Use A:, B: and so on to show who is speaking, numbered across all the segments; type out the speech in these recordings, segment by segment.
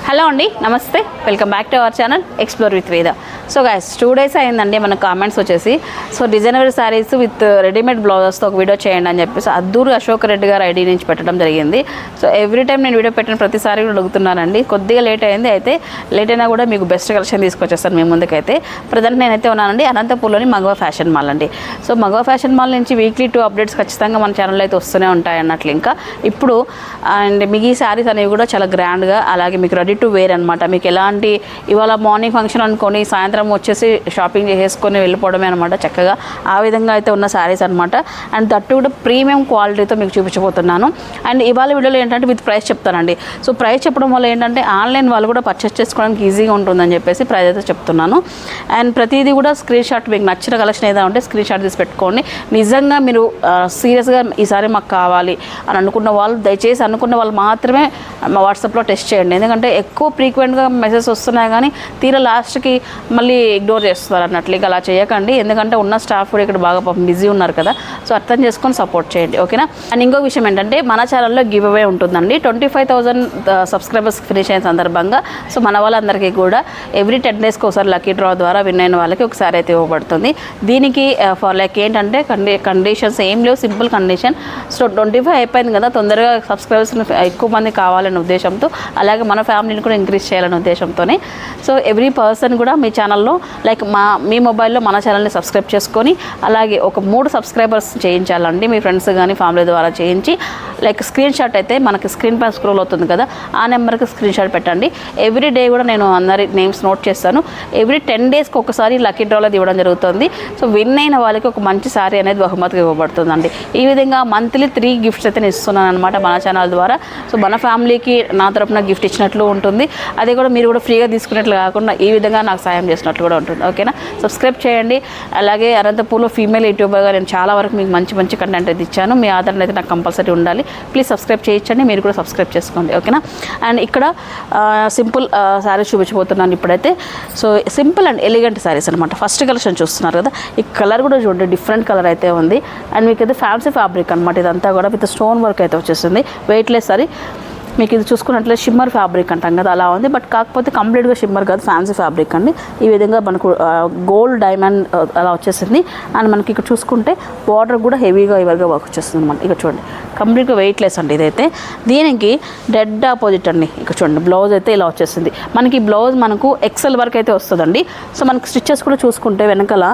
A: Hello అండి, నమస్తే, welcome back to our channel explore with Veda. So guys 2 days అయిందండి మన కామెంట్స్ వచ్చేసి. So designer saris with readymade బ్లౌజెస్తో ఒక వీడియో చేయండి అని చెప్పేసి అద్దూరు అశోక్ రెడ్డి గారు ఐడి నుంచి పెట్టడం జరిగింది. సో ఎవ్రీ టైం నేను వీడియో పెట్టిన ప్రతిసారి కూడా అడుగుతున్నానండి. కొద్దిగా లేట్ అయింది, అయితే లేట్ అయినా కూడా మీకు బెస్ట్ కలెక్షన్ తీసుకొచ్చేస్తాను మీ ముందుకైతే. ప్రజెంట్ నేనైతే ఉన్నానండి అనంతపూర్లోని మగవా ఫ్యాషన్ మాల్ అండి. సో మగవా ఫ్యాషన్ మాల్ నుంచి వీక్లీ 2 updates ఖచ్చితంగా మన ఛానల్లో అయితే వస్తూనే ఉంటాయి అన్నట్లు. ఇంకా ఇప్పుడు అండ్ మీకు ఈ శారీస్ అనేవి కూడా చాలా గ్రాండ్గా, అలాగే మీకు రెడీ టు వేర్ అనమాట. మీకు ఎలాంటి ఇవాళ మార్నింగ్ ఫంక్షన్ అనుకొని సాయంత్రం వచ్చేసి షాపింగ్ చేసేసుకొని వెళ్ళిపోవడమే అనమాట. చక్కగా ఆ విధంగా అయితే ఉన్న శారీస్ అనమాట. అండ్ దట్టు కూడా ప్రీమియం క్వాలిటీతో మీకు చూపించబోతున్నాను. అండ్ ఇవాళ వీడియోలో ఏంటంటే విత్ ప్రైస్ చెప్తానండి. సో ప్రైస్ చెప్పడం వల్ల ఏంటంటే ఆన్లైన్ వాళ్ళు కూడా పర్చేస్ చేసుకోవడానికి ఈజీగా ఉంటుందని చెప్పేసి ప్రైస్ అయితే చెప్తున్నాను. అండ్ ప్రతిదీ కూడా స్క్రీన్ షాట్, మీకు నచ్చిన కలెక్షన్ ఏదైనా ఉంటే స్క్రీన్ షాట్ తీసి పెట్టుకోండి. నిజంగా మీరు సీరియస్గా ఈసారి మాకు కావాలి అని అనుకున్న వాళ్ళు, దయచేసి అనుకున్న వాళ్ళు మాత్రమే మా వాట్సాప్లో టెస్ట్ చేయండి. ఎందుకంటే ఎక్కువ ఫ్రీక్వెంట్గా మెసేజ్ వస్తున్నాయి కానీ తీరా లాస్ట్కి మళ్ళీ ఇగ్నోర్ చేస్తున్నారు అన్నట్లు. ఇక అలా చేయకండి, ఎందుకంటే ఉన్న స్టాఫ్ కూడా ఇక్కడ బాగా బిజీ ఉన్నారు కదా. సో అర్థం చేసుకొని సపోర్ట్ చేయండి, ఓకేనా. అండ్ ఇంకో విషయం ఏంటంటే మన ఛానల్లో గివ్ అవే ఉంటుందండి. 25,000 సబ్స్క్రైబర్స్ ఫినిష్ అయిన సందర్భంగా సో మన వాళ్ళందరికీ కూడా ఎవ్రీ 10 daysకి ఒకసారి లక్కీ డ్రా ద్వారా విన్ అయిన వాళ్ళకి ఒకసారి అయితే ఇవ్వబడుతుంది. దీనికి ఫర్ లైక్ ఏంటంటే కండిషన్స్ ఏం లేవు, సింపుల్ కండిషన్. సో 25 అయిపోయింది కదా, తొందరగా సబ్స్క్రైబర్స్ ఎక్కువ మంది కావాలనే ఉద్దేశంతో, అలాగే మన ఫ్యామిలీని కూడా ఇంక్రీజ్ చేయాలనే ఉద్దేశంతోనే. సో ఎవ్రీ పర్సన్ కూడా మీ ఛానల్లో లైక్ మీ మొబైల్లో మన ఛానల్ని సబ్స్క్రైబ్ చేసుకొని, అలాగే ఒక 3 సబ్స్క్రైబర్స్ చేయించాలండి మీ ఫ్రెండ్స్ కానీ ఫ్యామిలీ ద్వారా చేయించి, లైక్ స్క్రీన్ షాట్ అయితే మనకి స్క్రీన్ పైన స్క్రోల్ అవుతుంది కదా, ఆ నెంబర్కి స్క్రీన్ షాట్ పెట్టండి. ఎవ్రీ డే కూడా నేను అందరి నేమ్స్ నోట్ చేస్తాను. ఎవ్రీ 10 daysకి ఒకసారి లక్కీ డ్రాలో ఇవ్వడం జరుగుతుంది. సో విన్ అయిన వాళ్ళకి ఒక మంచి సారీ అనేది బహుమతిగా ఇవ్వబడుతుందండి. ఈ విధంగా మంత్లీ 3 gifts అయితే నేను ఇస్తున్నాను అనమాట మన ఛానల్ ద్వారా. సో మన ఫ్యామిలీకి నా తరపున గిఫ్ట్ ఇచ్చినట్లు ఉంటుంది, అది కూడా మీరు కూడా ఫ్రీగా తీసుకున్నట్లు కాకుండా ఈ విధంగా నాకు సాయం చేసినట్లు కూడా ఉంటుంది, ఓకేనా. సబ్స్క్రైబ్ చేయండి. అలాగే అనంతపూర్లో ఫీమేల్ యూట్యూబర్గా నేను చాలా వరకు మీకు మంచి మంచి కంటెంట్ అయితే ఇచ్చాను. మీ ఆదరణ అయితే నాకు కంపల్సరీ ఉండాలి. ప్లీజ్ సబ్స్క్రైబ్ చేయించండి, మీరు కూడా సబ్స్క్రైబ్ చేసుకోండి, ఓకేనా. అండ్ ఇక్కడ సింపుల్ శారీస్ చూపించబోతున్నాను ఇప్పుడైతే. So simple and elegant saris అనమాట. ఫస్ట్ కలెక్షన్ చూస్తున్నారు కదా, ఈ కలర్ కూడా చూడండి, డిఫరెంట్ కలర్ అయితే ఉంది. అండ్ మీకు అయితే ఫ్యాన్సీ ఫ్యాబ్రిక్ అనమాట. ఇదంతా కూడా విత్ స్టోన్ వర్క్ అయితే వచ్చేస్తుంది. Weightless sorry. మీకు ఇది చూసుకున్నట్లయితే షిమ్మర్ ఫ్యాబ్రిక్ అంటాం కదా, అలా ఉంది. బట్ కాకపోతే కంప్లీట్గా షిమ్మర్ కాదు, ఫ్యాన్సీ ఫ్యాబ్రిక్ అండి. ఈ విధంగా మనకు గోల్డ్ డైమండ్ అలా వచ్చేసింది. అండ్ మనకి ఇక్కడ చూసుకుంటే బార్డర్ కూడా హెవీగా ఇవర్గా వర్క్ వచ్చేస్తుంది అనమాట. ఇక్కడ చూడండి, కంప్లీట్గా వెయిట్లెస్ అండి ఇదైతే. దీనికి డెడ్ ఆపోజిట్ అండి. ఇక్కడ చూడండి, బ్లౌజ్ అయితే ఇలా వచ్చేసింది. మనకి బ్లౌజ్ మనకు ఎక్సెల్ వరకు అయితే వస్తుందండి. సో మనకి స్టిచ్చెస్ కూడా చూసుకుంటే వెనకాల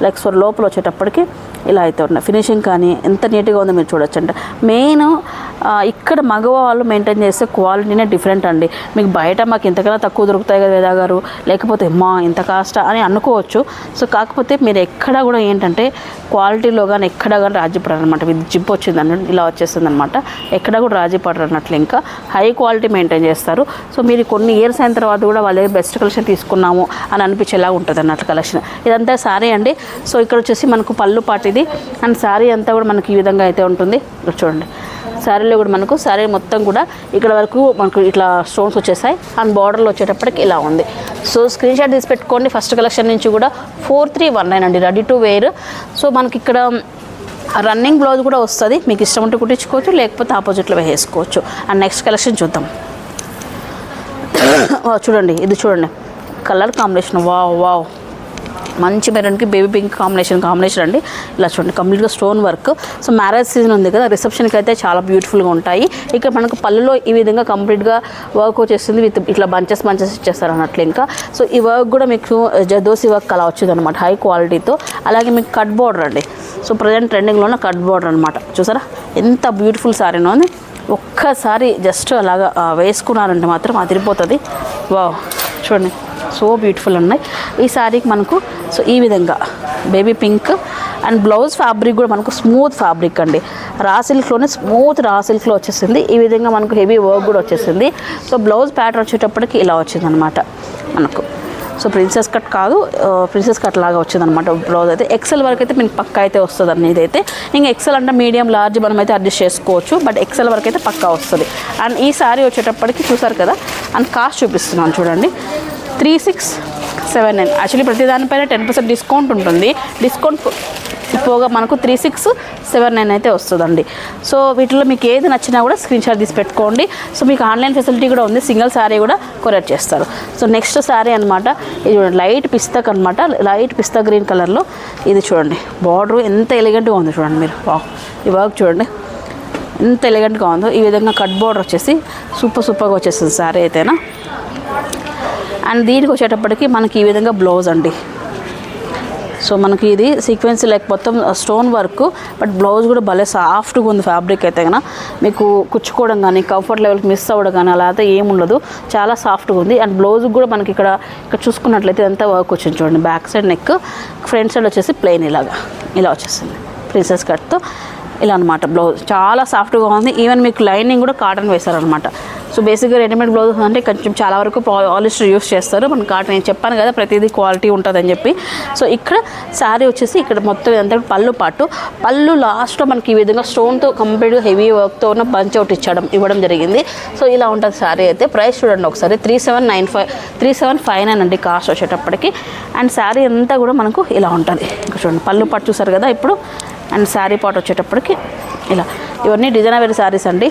A: లైక్ సో లోపల వచ్చేటప్పటికి ఇలా అయితే ఉన్నాయి. ఫినిషింగ్ కానీ ఎంత నీట్గా ఉందో మీరు చూడొచ్చు. అంటే మెయిన్ ఇక్కడ మగవాళ్ళు మెయింటైన్ చేసే క్వాలిటీనే డిఫరెంట్ అండి. మీకు బయట మాకు ఇంతకన్నా తక్కువ దొరుకుతాయి కదా వేదా గారు, లేకపోతే మా ఇంత కాస్ట్ అని అనుకోవచ్చు. సో కాకపోతే మీరు ఎక్కడ కూడా ఏంటంటే క్వాలిటీలో కానీ ఎక్కడ కానీ రాజీ పడరు అనమాట. విత్ జిప్ వచ్చింది అన్నట్టు ఇలా వచ్చేస్తుంది అనమాట. ఎక్కడ కూడా రాజీ పడరు అన్నట్లు. ఇంకా హై క్వాలిటీ మెయింటైన్ చేస్తారు. సో మీరు కొన్ని ఇయర్స్ అయిన తర్వాత కూడా వాళ్ళ బెస్ట్ కలెక్షన్ తీసుకున్నాము అని అనిపించేలా ఉంటుంది అన్నట్లు కలెక్షన్. ఇదంతా శారీ అండి. సో ఇక్కడ వచ్చేసి మనకు పళ్ళు పాటిది. అండ్ శారీ అంతా కూడా మనకి ఈ విధంగా అయితే ఉంటుంది. చూడండి, శారీలో కూడా మనకు శారీ మొత్తం కూడా ఇక్కడ వరకు మనకు ఇట్లా స్టోన్స్ వచ్చేసాయి. అండ్ బార్డర్లో వచ్చేటప్పటికి ఇలా ఉంది. సో స్క్రీన్ షాట్ తీసి పెట్టుకోండి. ఫస్ట్ కలెక్షన్ నుంచి కూడా 4319 అండి, రెడీ టు వేర్. సో మనకి ఇక్కడ రన్నింగ్ బ్లౌజ్ కూడా వస్తుంది. మీకు ఇష్టం ఉంటే కుట్టించుకోవచ్చు, లేకపోతే ఆపోజిట్లో వేసుకోవచ్చు. అండ్ నెక్స్ట్ కలెక్షన్ చూద్దాం. చూడండి, ఇది చూడండి, కలర్ కాంబినేషన్ వావ్ వావ్, మంచి మెరూన్కి బేబీ పింక్ కాంబినేషన్ అండి. ఇలా చూడండి, కంప్లీట్గా stone work. So marriage season ఉంది కదా, రిసెప్షన్కి అయితే చాలా బ్యూటిఫుల్గా ఉంటాయి. ఇక్కడ మనకు పళ్ళులో ఈ విధంగా కంప్లీట్గా వర్క్ వచ్చేస్తుంది. విత్ ఇట్లా బంచెస్ ఇచ్చేస్తారు అన్నట్లు. ఇంకా సో ఈ వర్క్ కూడా మీకు జదోసి వర్క్ అలా వచ్చింది అనమాట, హై క్వాలిటీతో. అలాగే మీకు కట్ బోర్డర్ అండి. సో ప్రజెంట్ ట్రెండింగ్లో ఉన్న కట్ బోర్డర్ అనమాట. చూసారా ఎంత బ్యూటిఫుల్ శారీనో అని. ఒక్కసారి జస్ట్ అలాగా వేసుకున్నారంటే మాత్రం అదిరిపోతుంది. వావ్, చూడండి సో బ్యూటిఫుల్ ఉన్నాయి ఈ శారీకి మనకు. సో ఈ విధంగా baby pink. And blouse fabric కూడా మనకు స్మూత్ ఫ్యాబ్రిక్ అండి. రా సిల్క్లోనే స్మూత్ రా సిల్క్లో వచ్చేసింది. ఈ విధంగా మనకు హెవీ వర్క్ కూడా వచ్చేసింది. సో బ్లౌజ్ ప్యాటర్న్ వచ్చేటప్పటికి ఇలా వచ్చింది అనమాట మనకు. సో ప్రిన్సెస్ కట్ కాదు, ప్రిన్సెస్ కట్ లాగా వచ్చిందనమాట బ్లౌజ్ అయితే. ఎక్సెల్ వరకు అయితే మీకు పక్కా అయితే వస్తుంది అండి ఇదైతే. ఇంకా ఎక్సెల్ అంటే మీడియం లార్జ్ మనం అయితే అడ్జస్ట్ చేసుకోవచ్చు, బట్ ఎక్సెల్ వరకు అయితే పక్కా వస్తుంది. అండ్ ఈ శారీ వచ్చేటప్పటికి చూసారు కదా, అండ్ కాస్ట్ చూపిస్తున్నాను చూడండి, 3679. యాక్చువల్లీ ప్రతి దానిపైన 10% డిస్కౌంట్ ఉంటుంది. డిస్కౌంట్ పోగా మనకు 3679 అయితే వస్తుందండి. సో వీటిలో మీకు ఏది నచ్చినా కూడా స్క్రీన్ షాట్ తీసి పెట్టుకోండి. సో మీకు ఆన్లైన్ ఫెసిలిటీ కూడా ఉంది, సింగిల్ శారీ కూడా కొరియర్ చేస్తారు. సో నెక్స్ట్ శారీ అనమాట, ఇది చూడండి లైట్ పిస్తాక్ అనమాట, లైట్ పిస్తా గ్రీన్ కలర్లో. ఇది చూడండి బార్డర్ ఎంత ఎలిగెంట్గా ఉంది చూడండి మీరు, ఈ వర్క్ చూడండి ఎంత ఎలిగెంట్గా ఉందో. ఈ విధంగా కట్ బార్డర్ వచ్చేసి సూపర్గా వచ్చేస్తుంది శారీ అయితేనా. అండ్ దీనికి వచ్చేటప్పటికి మనకి ఈ విధంగా బ్లౌజ్ అండి. సో మనకి ఇది సీక్వెన్స్ లైక్ మొత్తం స్టోన్ వర్క్, బట్ బ్లౌజ్ కూడా భలే సాఫ్ట్గా ఉంది. ఫ్యాబ్రిక్ అయితే కన్నా మీకు కుచ్చుకోవడం కానీ కంఫర్ట్ లెవెల్కి మిస్ అవ్వడం కానీ అలా అయితే ఏముండదు, చాలా సాఫ్ట్గా ఉంది. అండ్ బ్లౌజ్ కూడా మనకి ఇక్కడ చూసుకున్నట్లయితే ఎంత వర్క్ వచ్చింది చూడండి. Back side neck, front side వచ్చేసి ప్లెయిన్ ఇలా వచ్చేసింది ప్రిన్సెస్ కట్తో ఇలా అనమాట. బ్లౌజ్ చాలా సాఫ్ట్గా ఉంది. ఈవెన్ మీకు లైనింగ్ కూడా కాటన్ వేశారనమాట. సో బేసిక్గా రెడీమేడ్ బ్లౌజెస్ అంటే కొంచెం చాలా వరకు పాలిస్టర్ యూస్ చేస్తారు, మన కాటన్. నేను చెప్పాను కదా ప్రతిదీ క్వాలిటీ ఉంటుందని చెప్పి. సో ఇక్కడ శారీ వచ్చేసి ఇక్కడ మొత్తం ఇదంతా పళ్ళు పాటు, పళ్ళు లాస్ట్లో మనకి ఈ విధంగా స్టోన్తో కంప్లీట్గా హెవీ వర్క్తో ఉన్న బంచ్ అవుట్ ఇవ్వడం జరిగింది. సో ఇలా ఉంటుంది శారీ అయితే. ప్రైస్ చూడండి ఒకసారి 3759 అండి కాస్ట్ వచ్చేటప్పటికి. అండ్ శారీ అంతా కూడా మనకు ఇలా ఉంటుంది. ఇంకా చూడండి పళ్ళు పాటు చూసారు కదా ఇప్పుడు. అండ్ శారీ పాట్ వచ్చేటప్పటికి ఇలా, ఇవన్నీ డిజైనర్ వేర్ శారీస్ అండి.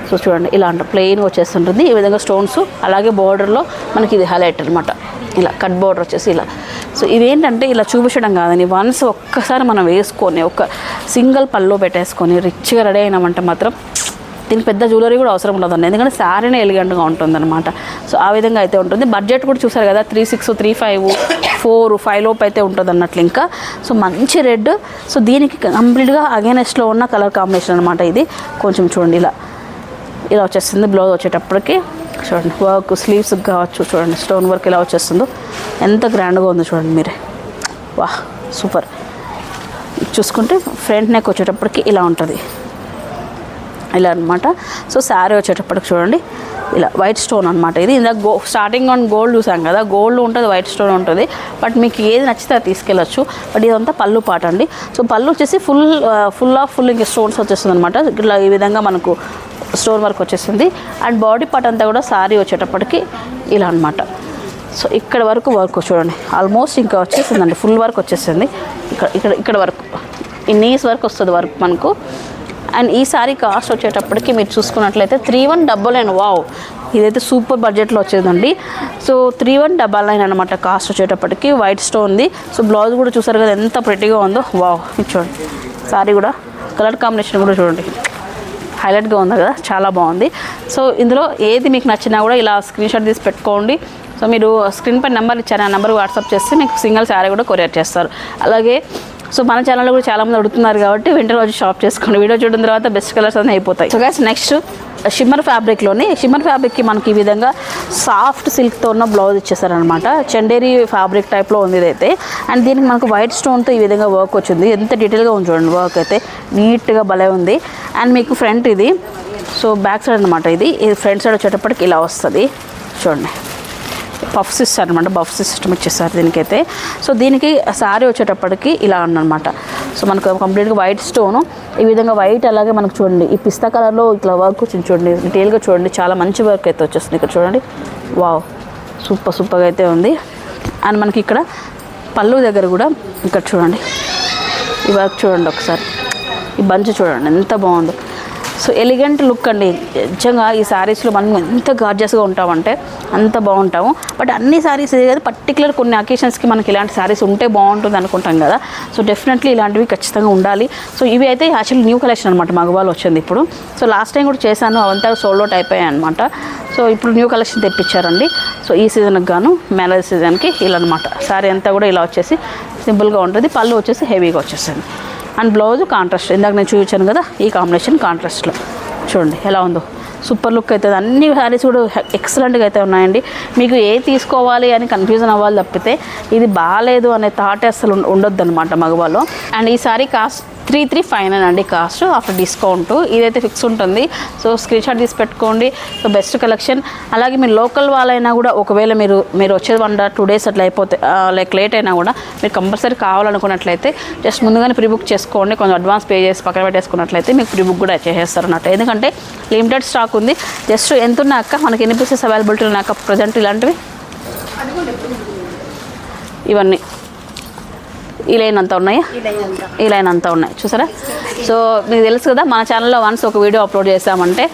A: సో చూడండి ఇలా అంటే ప్లెయిన్ వచ్చేస్తుంటుంది ఈ విధంగా స్టోన్స్. అలాగే బార్డర్లో మనకి ఇది హైలైట్ అనమాట, ఇలా కట్ బార్డర్ వచ్చేసి ఇలా. సో ఇదేంటంటే ఇలా చూపించడం కాదని, వన్స్ ఒక్కసారి మనం వేసుకొని ఒక సింగిల్ పళ్ళు పెట్టేసుకొని రిచ్గా రెడీ అయినామంటే మాత్రం దీనికి పెద్ద జ్యువెలరీ కూడా అవసరం ఉండదండి, ఎందుకంటే శారీనే ఎలిగెంట్గా ఉంటుందన్నమాట. సో ఆ విధంగా అయితే ఉంటుంది. బడ్జెట్ కూడా చూసారు కదా 36, 35, 4, 5 లోపు అయితే ఉంటుంది అన్నట్లు. ఇంకా సో మంచి రెడ్. సో దీనికి కంప్లీట్గా అగైనెస్ట్లో ఉన్న కలర్ కాంబినేషన్ అనమాట ఇది. కొంచెం చూడండి ఇలా వచ్చేస్తుంది. బ్లౌజ్ వచ్చేటప్పటికి చూడండి వర్క్ స్లీవ్స్ కావచ్చు, చూడండి స్టోన్ వర్క్ ఇలా వచ్చేస్తుందో ఎంత గ్రాండ్గా ఉందో చూడండి మీరే. వాహ్ సూపర్. చూసుకుంటే ఫ్రంట్ నెక్ వచ్చేటప్పటికి ఇలా ఉంటుంది ఇలా అనమాట. సో శారీ వచ్చేటప్పటికి చూడండి ఇలా వైట్ స్టోన్ అనమాట. ఇది ఇందాక స్టార్టింగ్ ఆన్ గోల్డ్ చూసాం కదా, గోల్డ్ ఉంటుంది, వైట్ స్టోన్ ఉంటుంది. బట్ మీకు ఏది నచ్చితే అది తీసుకెళ్ళచ్చు. బట్ ఇదంతా పళ్ళు పాట అండి. సో పళ్ళు వచ్చేసి ఫుల్ ఇంకా స్టోన్స్ వచ్చేస్తుంది అనమాట. ఇట్లా ఈ విధంగా మనకు స్టోన్ వర్క్ వచ్చేస్తుంది. అండ్ బాడీ పార్ట్ అంతా కూడా శారీ వచ్చేటప్పటికి ఇలా అనమాట. సో ఇక్కడ వరకు వర్క్ చూడండి ఆల్మోస్ట్ ఇంకా వచ్చేసిందండి, ఫుల్ వర్క్ వచ్చేసింది. ఇక్కడ వరకు ఈ నీస్ వర్క్ వస్తుంది వర్క్ మనకు. అండ్ ఈ సారీ కాస్ట్ వచ్చేటప్పటికి మీరు చూసుకున్నట్లయితే 3199. వావ్, ఇదైతే సూపర్ బడ్జెట్లో వచ్చేదండి. సో 3199 అనమాట కాస్ట్ వచ్చేటప్పటికి. వైట్ స్టోన్ది. సో బ్లౌజ్ కూడా చూసారు కదా ఎంత ప్రెట్టీగా ఉందో. వావ్ చూడండి సారీ కూడా కలర్ కాంబినేషన్ కూడా చూడండి హైలైట్గా ఉంది కదా, చాలా బాగుంది. సో ఇందులో ఏది మీకు నచ్చినా కూడా ఇలా స్క్రీన్ షాట్ తీసి పెట్టుకోండి. సో మీరు స్క్రీన్ పై నెంబర్ ఇచ్చారు, ఆ నెంబర్ వాట్సాప్ చేస్తే మీకు సింగిల్ శారీ కూడా కొరియర్ చేస్తారు. అలాగే సో మన ఛానల్లో కూడా చాలామంది అడుగుతున్నారు కాబట్టి వెంటనే వచ్చి షాప్ చేసుకోండి. వీడియో చూడడం తర్వాత బెస్ట్ కలర్స్ అన్నీ అయిపోతాయి. సో గైస్ నెక్స్ట్ షిమ్మర్ ఫ్యాబ్రిక్కి మనకి ఈ విధంగా సాఫ్ట్ సిల్క్తో ఉన్న బ్లౌజ్ ఇచ్చేసారనమాట. చందేరి ఫ్యాబ్రిక్ టైప్లో ఉంది ఇదైతే. అండ్ దీనికి మనకు వైట్ స్టోన్తో ఈ విధంగా వర్క్ వచ్చింది. ఎంత డీటెయిల్గా ఉంది చూడండి, వర్క్ అయితే నీట్గా భలే ఉంది. అండ్ మీకు ఫ్రంట్ ఇది, సో బ్యాక్ సైడ్ అనమాట. ఇది ఫ్రంట్ సైడ్ వచ్చేటప్పటికి ఇలా వస్తుంది చూడండి. పఫ్స్ ఇస్తారనమాట, బఫ్ సిస్టమ్ ఇచ్చేస్తారు దీనికైతే. సో దీనికి శారీ వచ్చేటప్పటికి ఇలా అన్నమాట. సో మనకు కంప్లీట్గా వైట్ స్టోను ఈ విధంగా వైట్. అలాగే మనకు చూడండి ఈ పిస్తా కలర్లో ఇట్లా వర్క్ వచ్చింది చూడండి, డీటెయిల్గా చూడండి, చాలా మంచి వర్క్ అయితే వచ్చేస్తుంది ఇక్కడ చూడండి. వావ్ సూపర్గా అయితే ఉంది. అండ్ మనకి ఇక్కడ పళ్ళు దగ్గర కూడా ఇక్కడ చూడండి ఈ వర్క్ చూడండి ఒకసారి, ఈ బంచ్ చూడండి ఎంత బాగుందో. సో ఎలిగెంట్ లుక్ అండి. నిజంగా ఈ శారీస్లో మనం ఎంత గార్జియస్గా ఉంటామంటే అంత బాగుంటాము. బట్ అన్ని శారీస్ కాదు, పర్టికులర్ కొన్ని అకేషన్స్కి మనకి ఇలాంటి శారీస్ ఉంటే బాగుంటుంది అనుకుంటాం కదా. సో డెఫినెట్లీ ఇలాంటివి ఖచ్చితంగా ఉండాలి. సో ఇవి అయితే యాక్చువల్లీ న్యూ కలెక్షన్ అనమాట, మగవాళ్ళు వచ్చింది ఇప్పుడు. సో లాస్ట్ టైం కూడా చేశాను, అవంతా సోల్డ్ అవుట్ అయిపోయాయి అనమాట. సో ఇప్పుడు న్యూ కలెక్షన్ తెప్పించారండి. సో ఈ సీజన్కి గాను మ్యారేజ్ సీజన్కి ఇలా అనమాట. శారీ అంతా కూడా ఇలా వచ్చేసి సింపుల్గా ఉంటుంది. పళ్ళు వచ్చేసి హెవీగా వచ్చేస్తుంది. అండ్ బ్లౌజ్ కాంట్రాస్ట్, ఇందాక నేను చూపించాను కదా ఈ కాంబినేషన్ కాంట్రాస్ట్లో చూడండి ఎలా ఉందో. సూపర్ లుక్ అవుతుంది. అన్ని శారీస్ కూడా ఎక్సలెంట్గా అయితే ఉన్నాయండి. మీకు ఏ తీసుకోవాలి అని కన్ఫ్యూజన్ అవ్వాలి తప్పితే ఇది బాగాలేదు అనే థాట్ అసలు ఉండొద్దు అనమాట మగవాళ్ళు. అండ్ ఈ సారీ కాస్ట్ 3359 అండి కాస్ట్ ఆఫ్టర్ డిస్కౌంట్. ఇదైతే ఫిక్స్ ఉంటుంది. సో స్క్రీన్ షాట్ తీసి పెట్టుకోండి. So best collection. అలాగే మీరు లోకల్ వాళ్ళైనా కూడా ఒకవేళ మీరు వచ్చేది 1 or 2 days అట్లా అయిపోతే లైక్ లేట్ అయినా కూడా మీరు కంపల్సరీ కావాలనుకున్నట్లయితే జస్ట్ ముందుగానే ప్రీబుక్ చేసుకోండి. కొంచెం అడ్వాన్స్ పే చేసి పక్కన పెట్టేసుకున్నట్లయితే మీకు ప్రీబుక్ కూడా చేసేస్తారు అన్నట్టు. ఎందుకంటే లిమిటెడ్ స్టాక్ ఉంది. జస్ట్ ఎంత ఉన్నాక మనకి ఎన్ని పీసెస్ అవైలబిలిటీ ఉన్నాక ప్రజెంట్ ఇలాంటివి ఇవన్నీ ఈ లైన్ అంతా ఉన్నాయా, ఈ లైన్ అంతా ఉన్నాయి చూసారా. సో మీకు తెలుసు కదా మన ఛానల్లో వన్స్ ఒక వీడియో అప్లోడ్ చేసామంటే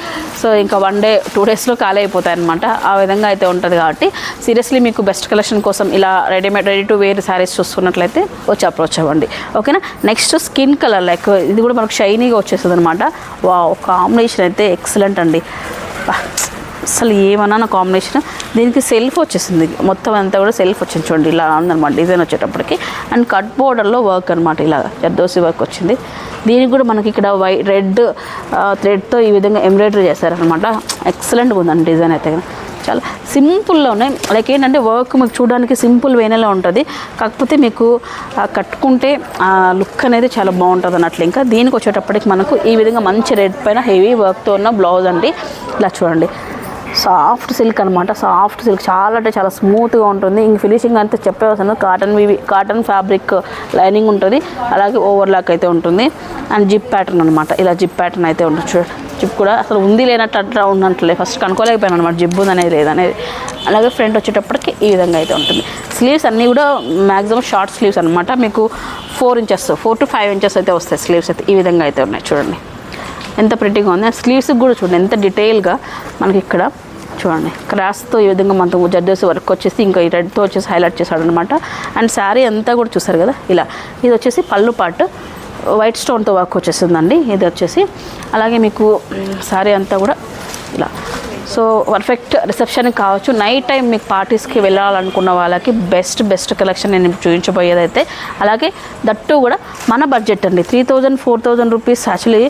A: సో ఇంకా 1 day 2 daysలో ఖాళీ అయిపోతాయి అనమాట. ఆ విధంగా అయితే ఉంటుంది కాబట్టి సీరియస్లీ మీకు బెస్ట్ కలెక్షన్ కోసం ఇలా రెడీ టు వేర్ శారీస్ చూస్తున్నట్లయితే వచ్చి అప్రోచ్ అవ్వండి ఓకేనా. నెక్స్ట్ స్కిన్ కలర్ లైక్ ఇది కూడా మనకు షైనీగా వచ్చేస్తుంది అనమాట. కాంబినేషన్ అయితే ఎక్సలెంట్ అండి, అసలు ఏమన్నా కాంబినేషన్. దీనికి సెల్ఫ్ వచ్చేసింది, మొత్తం అంతా కూడా సెల్ఫ్ వచ్చింది చూడండి, ఇలా ఉందన్నమాట డిజైన్ వచ్చేటప్పటికి. అండ్ కట్ బోర్డర్లో వర్క్ అనమాట, ఇలా జర్దోసి వర్క్ వచ్చింది. దీనికి కూడా మనకి ఇక్కడ రెడ్ థ్రెడ్తో ఈ విధంగా ఎంబ్రాయిడరీ చేశారనమాట. ఎక్సలెంట్గా ఉందండి డిజైన్ అయితే, చాలా సింపుల్గా ఉన్నాయి. లైక్ ఏంటంటే వర్క్ మీకు చూడడానికి సింపుల్ వేనేలా ఉంటుంది, కాకపోతే మీకు కట్టుకుంటే ఆ లుక్ అనేది చాలా బాగుంటుంది అన్నట్లు. ఇంకా దీనికి వచ్చేటప్పటికి మనకు ఈ విధంగా మంచి రెడ్ పైన హెవీ వర్క్తో ఉన్న బ్లౌజ్ అండి. ఇలా చూడండి, సాఫ్ట్ సిల్క్ అనమాట, సాఫ్ట్ సిల్క్ చాలా అంటే చాలా స్మూత్గా ఉంటుంది. ఇంక ఫినిషింగ్ అంతా చెప్పేవలసిన కాటన్ ఫ్యాబ్రిక్ లైనింగ్ ఉంటుంది, అలాగే ఓవర్లాక్ అయితే ఉంటుంది. అండ్ జిప్ ప్యాటర్న్ అనమాట, ఇలా జిప్ ప్యాటర్న్ అయితే ఉంటుంది చూడండి. జిప్ కూడా అసలు ఉంది లేనట్టు అట్లా ఉన్నట్లే, ఫస్ట్ కనుక్కోలేకపోయాను అనమాట జిప్ ఉంది అనేది లేదనేది. అలాగే ఫ్రంట్ వచ్చేటప్పటికి ఈ విధంగా అయితే ఉంటుంది. స్లీవ్స్ అన్నీ కూడా మ్యాక్సిమం షార్ట్ స్లీవ్స్ అనమాట, మీకు 4 to 5 inches అయితే వస్తాయి స్లీవ్స్ అయితే. ఈ విధంగా అయితే ఉన్నాయి చూడండి, ఎంత ప్రిటీగా ఉంది. స్లీవ్స్కి కూడా చూడండి ఎంత డీటెయిల్గా మనకి ఇక్కడ చూడండి క్రాస్తో ఈ విధంగా మనకు జర్దోసి వర్క్ వచ్చేసి ఇంకా ఈ రెడ్తో వచ్చేసి హైలైట్ చేశాడు అనమాట. అండ్ శారీ అంతా కూడా చూసారు కదా ఇలా. ఇది వచ్చేసి పళ్ళు పార్ట్ వైట్ స్టోన్తో వర్క్ వచ్చేసిందండి ఇది వచ్చేసి. అలాగే మీకు శారీ అంతా కూడా ఇలా. సో పర్ఫెక్ట్ రిసెప్షన్కి కావచ్చు, నైట్ టైం మీకు పార్టీస్కి వెళ్ళాలనుకున్న వాళ్ళకి బెస్ట్ కలెక్షన్ నేను చూపించబోయేదైతే. అలాగే దట్టు కూడా మన బడ్జెట్ అండి, 3,000-4,000 రూపీస్. యాక్చువల్లీ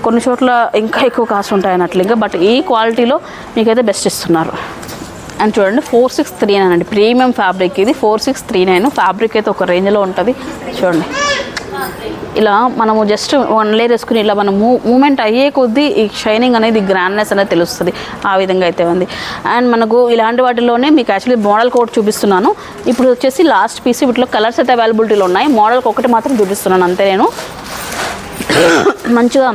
A: కొన్ని చోట్ల ఇంకా ఎక్కువ కాస్ట్ ఉంటాయి అన్నట్లు ఇంకా, బట్ ఈ క్వాలిటీలో మీకైతే బెస్ట్ ఇస్తున్నారు. అండ్ చూడండి 4,639 అండి, ప్రీమియం ఫ్యాబ్రిక్ ఇది. 4,639 ఫ్యాబ్రిక్ అయితే ఒక రేంజ్లో ఉంటుంది చూడండి. ఇలా మనము జస్ట్ 1 లేయర్ వేసుకుని ఇలా మనం మూమెంట్ అయ్యే కొద్దీ ఈ షైనింగ్ అనేది గ్రాండ్నెస్ అనేది తెలుస్తుంది, ఆ విధంగా అయితే ఉంది. అండ్ మనకు ఇలాంటి వాటిలోనే మీకు యాక్చువల్లీ మోడల్ కోడ్ చూపిస్తున్నాను. ఇప్పుడు వచ్చేసి లాస్ట్ పీస్, వీటిలో కలర్స్ అయితే అవైలబిలిటీలో ఉన్నాయి. మోడల్కి ఒకటి మాత్రం చూపిస్తున్నాను అంతే నేను. మంచిగా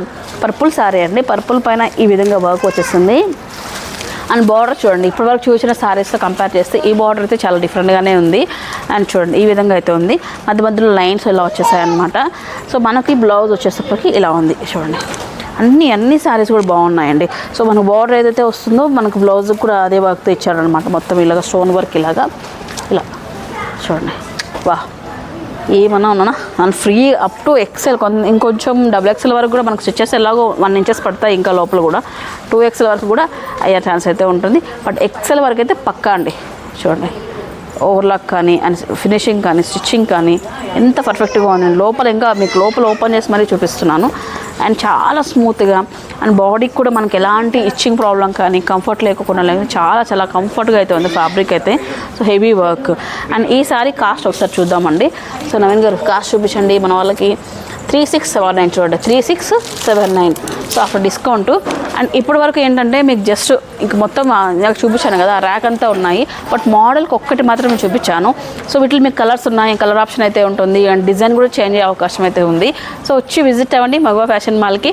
A: పర్పుల్ శారీ అండి, పర్పుల్ పైన ఈ విధంగా వర్క్ వచ్చేస్తుంది. అండ్ బార్డర్ చూడండి, ఇప్పటివరకు చూసిన శారీస్తో కంపేర్ చేస్తే ఈ బార్డర్ అయితే చాలా డిఫరెంట్గానే ఉంది. అండ్ చూడండి ఈ విధంగా అయితే ఉంది, మధ్యలో లైన్స్ ఇలా వచ్చేసాయి అనమాట. సో మనకి బ్లౌజ్ వచ్చేసరికి ఇలా ఉంది చూడండి. అన్ని శారీస్ కూడా బాగున్నాయండి. సో మనకు బార్డర్ ఏదైతే వస్తుందో మనకు బ్లౌజ్ కూడా అదే వర్క్తో ఇచ్చారనమాట, మొత్తం ఇలాగ స్టోన్ వర్క్ ఇలాగా ఇలా చూడండి. వా ఏమన్నా ఉన్నా and free up to XL, ఇంకొంచెం XXL వరకు కూడా మనకు స్టిచెస్ ఎలాగో 1 inches పడతాయి, ఇంకా లోపల కూడా 2XL వరకు కూడా అయ్యే ఛాన్స్ అయితే ఉంటుంది. బట్ XL వరకు అయితే పక్కా అండి చూడండి. ఓవర్లాక్ కానీ అండ్ ఫినిషింగ్ కానీ స్టిచ్చింగ్ కానీ ఎంత పర్ఫెక్ట్గా ఉందండి. లోపల ఇంకా మీకు లోపల ఓపెన్ చేసి మరీ చూపిస్తున్నాను. అండ్ చాలా స్మూత్గా అండ్ బాడీకి కూడా మనకి ఎలాంటి ఇచ్చింగ్ ప్రాబ్లం కానీ కంఫర్ట్ లేకుండా చాలా కంఫర్ట్గా అయితే ఉంది ఫ్యాబ్రిక్ అయితే. So heavy work. అండ్ ఈ సారీ కాస్ట్ ఒకసారి చూద్దామండి. సో నవీన్ గారు కాస్ట్ చూపించండి మన వాళ్ళకి. 3679 చూడండి, 3679. So after discount. అండ్ ఇప్పటి వరకు ఏంటంటే మీకు జస్ట్ ఇంక మొత్తం నాకు చూపించాను కదా ర్యాక్ అంతా ఉన్నాయి, బట్ మోడల్కి ఒక్కటి మాత్రమే చూపించాను. సో వీటిలో మీకు కలర్స్ ఉన్నాయి, కలర్ ఆప్షన్ అయితే ఉంటుంది, అండ్ డిజైన్ కూడా చేంజ్ అయ్యే అవకాశం అయితే ఉంది. సో వచ్చి విజిట్ అవ్వండి మగవా ఫ్యాషన్ మాల్కి.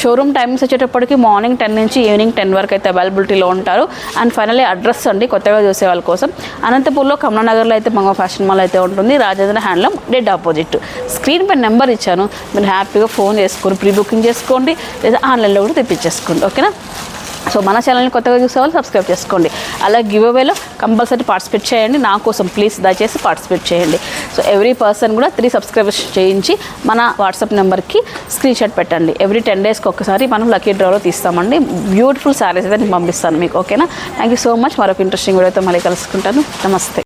A: షోరూమ్ టైమింగ్స్ వచ్చేటప్పటికి మార్నింగ్ 10 నుంచి ఈవినింగ్ 10 వరకు అయితే అవైలబిలిటీలో ఉంటారు. అండ్ ఫైనల్లీ అడ్రస్ అండి కొత్తగా చూసే వాళ్ళ కోసం, అనంతపూర్లో కమలానగర్లో అయితే మగవా ఫ్యాషన్ మాల్ అయితే ఉంటుంది, Rajendra handloom dead opposite. Screen పై నెంబర్ ఇచ్చాను, మీరు హ్యాపీగా ఫోన్ చేసుకొని ప్రీ బుకింగ్ చేసుకోండి, లేదా ఆన్లైన్లో కూడా తెప్పించేసుకోండి ఓకేనా. సో మన ఛానల్ని కొత్తగా చూసే వాళ్ళు సబ్స్క్రైబ్ చేసుకోండి. అలా గివ్ అవేలో కంపల్సరీ పార్టిసిపేట్ చేయండి, నా కోసం ప్లీజ్ దయచేసి పార్టిసిపేట్ చేయండి. సో ఎవ్రీ పర్సన్ కూడా 3 సబ్స్క్రైబర్స్ చేయించి మన వాట్సాప్ నెంబర్కి స్క్రీన్ షాట్ పెట్టండి. ఎవ్రీ 10 daysకి ఒక్కసారి మనం లక్కీ డ్రాలో తీస్తామండి. బ్యూటిఫుల్ శారీస్ అయితే నేను పంపిస్తాను మీకు ఓకేనా. Thank you so much. మరొక ఇంట్రెస్టింగ్ వీడియోతో మళ్ళీ కలుసుకుంటాను. నమస్తే.